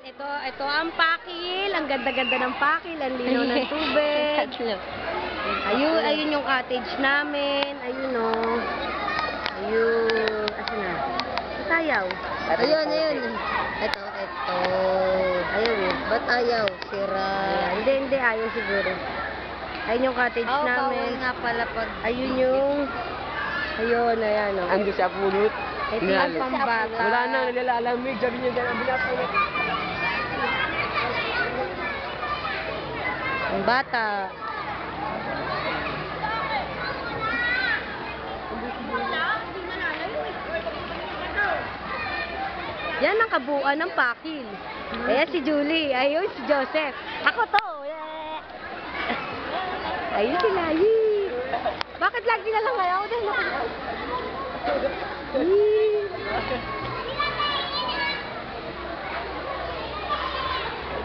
ito ang pakil. Ang ganda-ganda ng pakil. Ang lino ng tubig. Ayun yung cottage namin. Ayun o. Ayun. Asa na? Sayaw. Ayun. Ito. Ayun eh. Ba't ayaw? Sira. Hindi. Ayaw siguro. Ayun yung cottage namin. Bawal nga pala pag... Ayun, ayan o. Ando sa pulot. Ito yung pambata. Wala na, nilalalamig. Sabi niya dyan, ang binapulot. Ang bata. Yan ang kabuuan ng pakil. Ayan si Julie. Ayun si Joseph. Ako to. Ayun sila. Bakit lagi na lang kayo?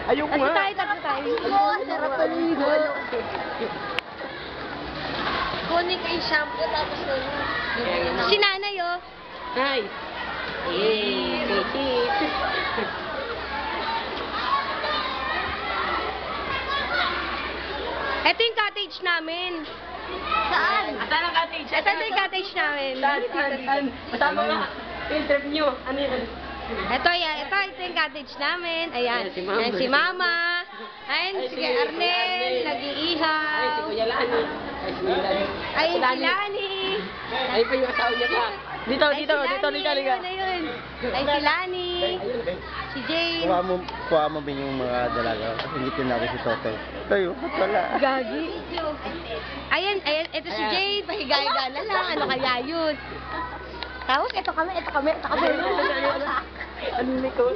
Ayoko nga. Tatlo tayo. Sarap paligo. Kunin ko yung shampoo tapos Si nanay oh. Hi. Ito yung cottage namin. Saan? Saan ang cottage? Ito yung cottage namin. Saan? Matama nga. Yung trip nyo. Ano yan? Ito yung cottage namin. Ayan. Ayan si Mama. Ayan si Arnel. Nag-iihaw. Ay, si Kuya Lani. Ay, si Kuya Lani. Ay, si Lani. Ay, pa yung asawa niya pa. Dito. Ay, si Lani. Si Jane. Kuha mo ba yung mga dalaga? Kasi ngitin natin si Totoy. Tayo, ba't wala? Gagi. Ayan. Ito si Jane. Pahiga-higa na lang. Ano kaya yun? Tapos, ito kami. Ano ni ko?